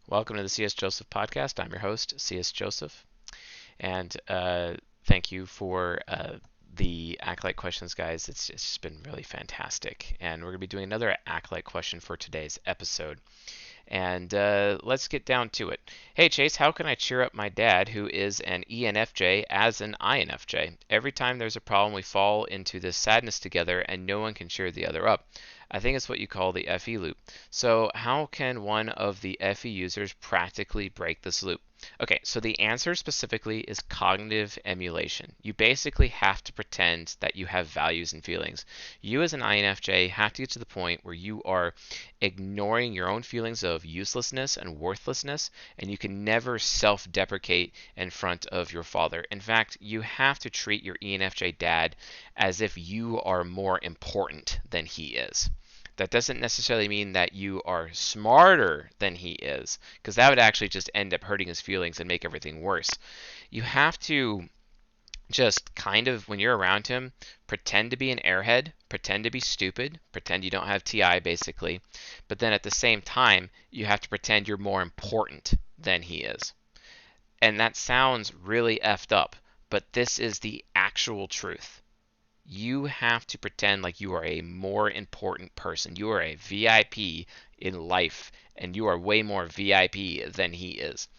Welcome to the C.S. Joseph podcast. I'm your host, C.S. Joseph, and thank you for the Acolyte questions, guys. It's just been really fantastic, and we're going to be doing another Acolyte question for today's episode. And let's get down to it. Hey, Chase, how can I cheer up my dad, who is an ENFJ, as an INFJ? Every time there's a problem, we fall into this sadness together, and no one can cheer the other up. I think it's what you call the FE loop. So how can one of the FE users practically break this loop? Okay, so the answer specifically is cognitive emulation. You basically have to pretend that you have values and feelings. You as an INFJ have to get to the point where you are ignoring your own feelings of uselessness and worthlessness, and you can never self-deprecate in front of your father. In fact, you have to treat your ENFJ dad as if you are more important than he is. That doesn't necessarily mean that you are smarter than he is, because that would actually just end up hurting his feelings and make everything worse. You have to just kind of, when you're around him, pretend to be an airhead, pretend to be stupid, pretend you don't have TI basically, but then at the same time, you have to pretend you're more important than he is. And that sounds really effed up, but this is the actual truth. You have to pretend like you are a more important person. You are a VIP in life, and you are way more VIP than he is.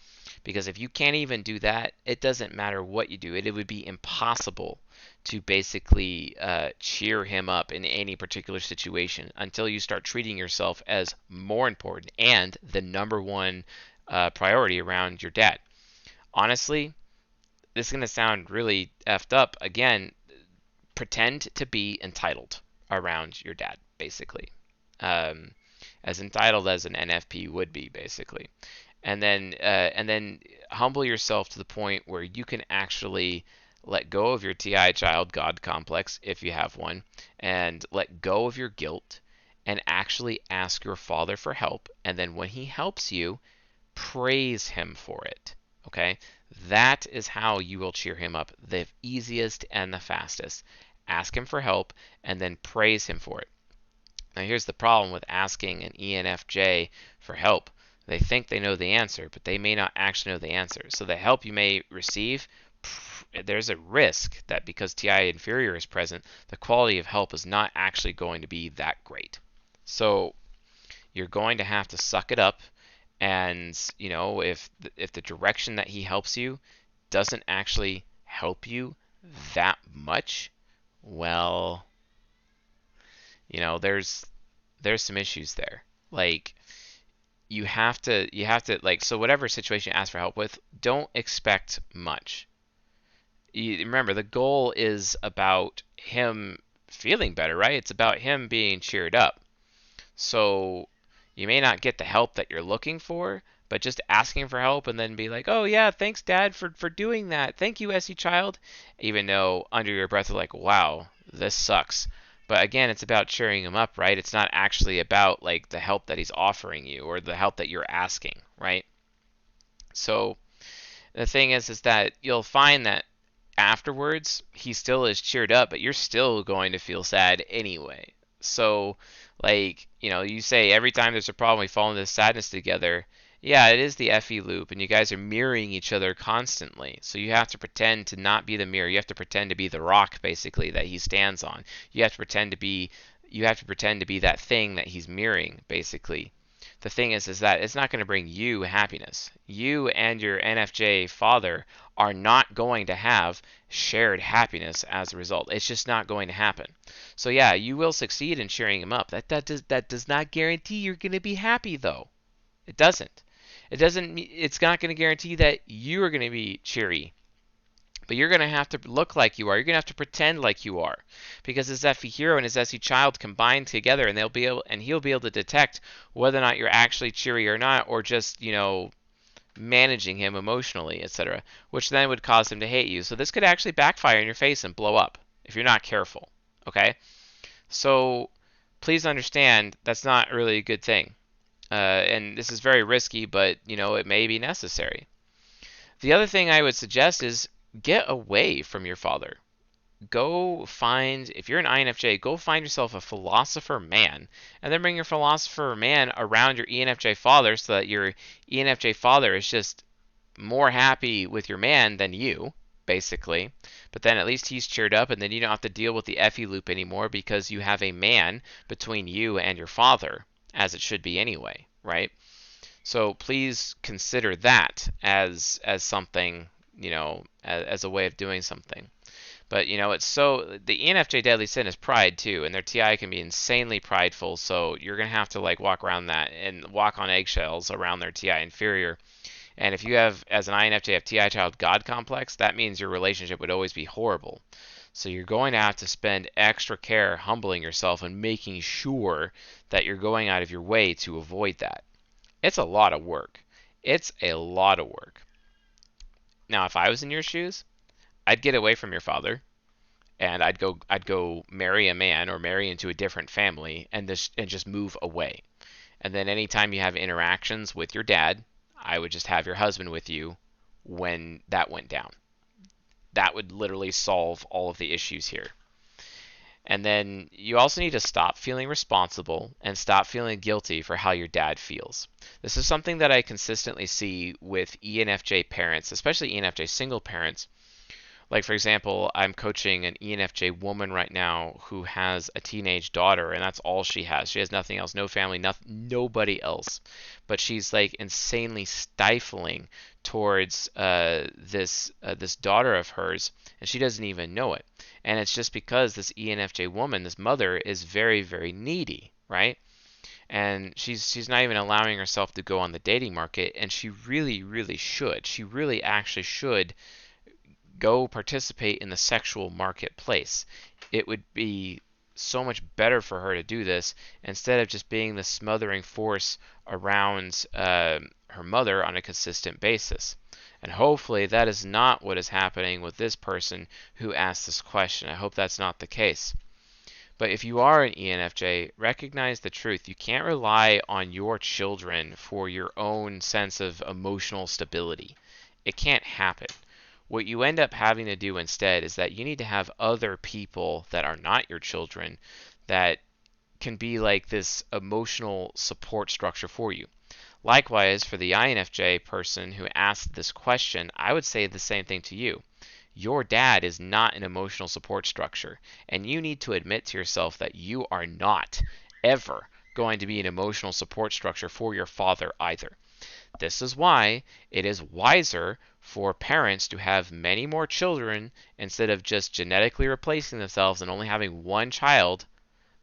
Because if you can't even do that, it doesn't matter what you do. It would be impossible to basically cheer him up in any particular situation until you start treating yourself as more important and the number one priority around your dad. Honestly, this is going to sound really effed up. Again, pretend to be entitled around your dad, basically. As entitled as an NFP would be, basically. And then humble yourself to the point where you can actually let go of your TI child God complex, if you have one, and let go of your guilt and actually ask your father for help. And then when he helps you, praise him for it. Okay? That is how you will cheer him up, the easiest and the fastest. Ask him for help and then praise him for it. Now, here's the problem with asking an ENFJ for help. They think they know the answer, but they may not actually know the answer. So the help you may receive, there's a risk that because TI inferior is present, the quality of help is not actually going to be that great. So you're going to have to suck it up. And, if the direction that he helps you doesn't actually help you that much, well, there's some issues there. Like you have to like, so whatever situation you ask for help with, don't expect much. Remember, the goal is about him feeling better, right? It's about him being cheered up. So you may not get the help that you're looking for, but just asking for help and then be like, oh yeah, thanks dad for doing that. Thank you, SE child. Even though under your breath you're like, wow, this sucks. But again, it's about cheering him up, right? It's not actually about like the help that he's offering you or the help that you're asking, right? So the thing is that you'll find that afterwards he still is cheered up, but you're still going to feel sad anyway. So like, you say every time there's a problem we fall into this sadness together. Yeah, it is the FE loop, and you guys are mirroring each other constantly. So you have to pretend to not be the mirror. You have to pretend to be the rock, basically, that he stands on. You have to pretend to be that thing that he's mirroring, basically. The thing is that it's not going to bring you happiness. You and your NFJ father are not going to have shared happiness as a result. It's just not going to happen. So yeah, you will succeed in cheering him up. That does not guarantee you're going to be happy, though. It doesn't. It's not going to guarantee that you are going to be cheery. But you're going to have to look like you are. You're going to have to pretend like you are, because his FE hero and his SE child combine together, and he'll be able to detect whether or not you're actually cheery or not, or just managing him emotionally, etc., which then would cause him to hate you. So this could actually backfire in your face and blow up if you're not careful. Okay, so please understand that's not really a good thing, and this is very risky, but it may be necessary. The other thing I would suggest is get away from your father. go find, if you're an INFJ, go find yourself a philosopher man, and then bring your philosopher man around your ENFJ father so that your ENFJ father is just more happy with your man than you, basically. But then at least he's cheered up, and then you don't have to deal with the Effie loop anymore because you have a man between you and your father, as it should be anyway, right? So please consider that as something, as a way of doing something. But it's so the ENFJ deadly sin is pride too, and their TI can be insanely prideful. So you're gonna have to like walk around that and walk on eggshells around their TI inferior. And if you have, as an INFJ, have TI child God complex, that means your relationship would always be horrible. So you're going to have to spend extra care humbling yourself and making sure that you're going out of your way to avoid that. It's a lot of work. It's a lot of work. Now, if I was in your shoes, I'd get away from your father and I'd go marry a man or marry into a different family and just move away. And then anytime you have interactions with your dad, I would just have your husband with you when that went down. That would literally solve all of the issues here. And then you also need to stop feeling responsible and stop feeling guilty for how your dad feels. This is something that I consistently see with ENFJ parents, especially ENFJ single parents. Like, for example, I'm coaching an ENFJ woman right now who has a teenage daughter, and that's all she has. She has nothing else, no family, nobody else. But she's like insanely stifling towards this daughter of hers, and she doesn't even know it. And it's just because this ENFJ woman, this mother, is very, very needy, right? And she's not even allowing herself to go on the dating market, and she really, really should. She really actually should go participate in the sexual marketplace. It would be so much better for her to do this instead of just being the smothering force around her mother on a consistent basis. And hopefully that is not what is happening with this person who asked this question. I hope that's not the case. But if you are an ENFJ, recognize the truth. You can't rely on your children for your own sense of emotional stability. It can't happen. What you end up having to do instead is that you need to have other people that are not your children that can be like this emotional support structure for you. Likewise, for the INFJ person who asked this question, I would say the same thing to you. Your dad is not an emotional support structure, and you need to admit to yourself that you are not ever going to be an emotional support structure for your father either. This is why it is wiser for parents to have many more children instead of just genetically replacing themselves and only having one child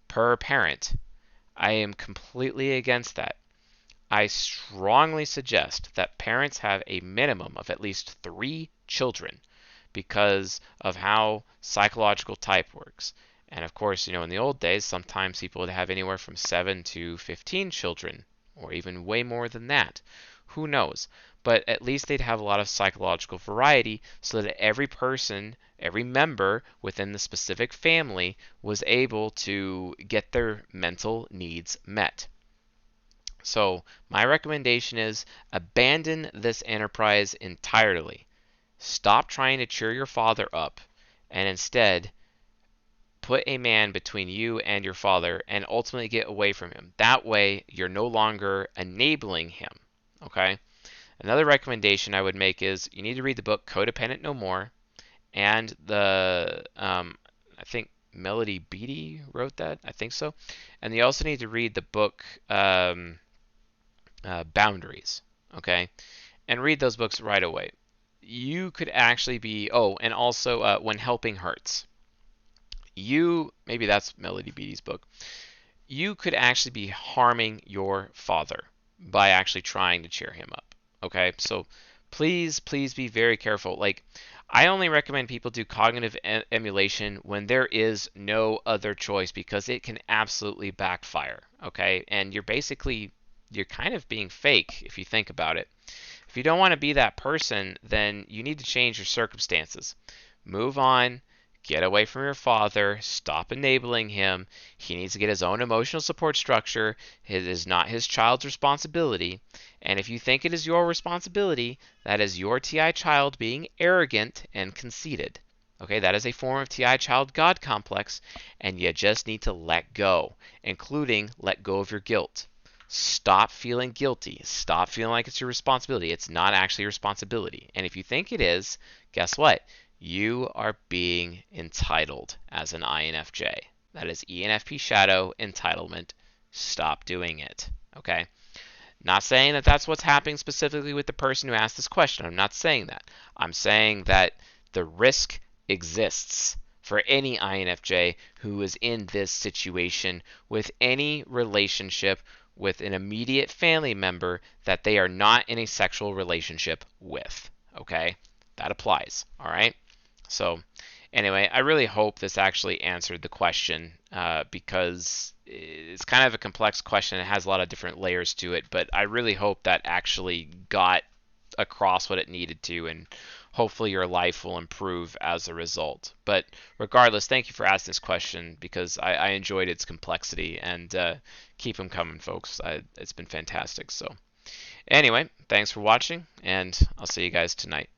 per parent. I am completely against that. I strongly suggest that parents have a minimum of at least 3 children because of how psychological type works. And of course, in the old days, sometimes people would have anywhere from 7 to 15 children, or even way more than that. Who knows? But at least they'd have a lot of psychological variety so that every person, every member within the specific family was able to get their mental needs met. So my recommendation is abandon this enterprise entirely. Stop trying to cheer your father up and instead put a man between you and your father and ultimately get away from him. That way you're no longer enabling him. Okay? Another recommendation I would make is you need to read the book Codependent No More, and I think Melody Beattie wrote that. I think so. And you also need to read the book Boundaries. Okay? And read those books right away. You could actually be, and also When Helping Hurts. Maybe that's Melody Beattie's book. You could actually be harming your father by actually trying to cheer him up. Okay, so please be very careful. Like, I only recommend people do cognitive emulation when there is no other choice because it can absolutely backfire. Okay, and you're kind of being fake if you think about it. If you don't want to be that person, then you need to change your circumstances. Move on. Get away from your father. Stop enabling him. He needs to get his own emotional support structure. It is not his child's responsibility. And if you think it is your responsibility, that is your TI child being arrogant and conceited. Okay, that is a form of TI child God complex, and you just need to let go, including let go of your guilt. Stop feeling guilty. Stop feeling like it's your responsibility. It's not actually your responsibility. And if you think it is, guess what? You are being entitled as an INFJ. That is ENFP shadow entitlement. Stop doing it. Okay? Not saying that that's what's happening specifically with the person who asked this question. I'm not saying that. I'm saying that the risk exists for any INFJ who is in this situation with any relationship with an immediate family member that they are not in a sexual relationship with. Okay? That applies. All right? So, anyway, I really hope this actually answered the question because it's kind of a complex question. It has a lot of different layers to it, but I really hope that actually got across what it needed to, and hopefully your life will improve as a result. But regardless, thank you for asking this question because I enjoyed its complexity, and keep them coming, folks. It's been fantastic. So, anyway, thanks for watching, and I'll see you guys tonight.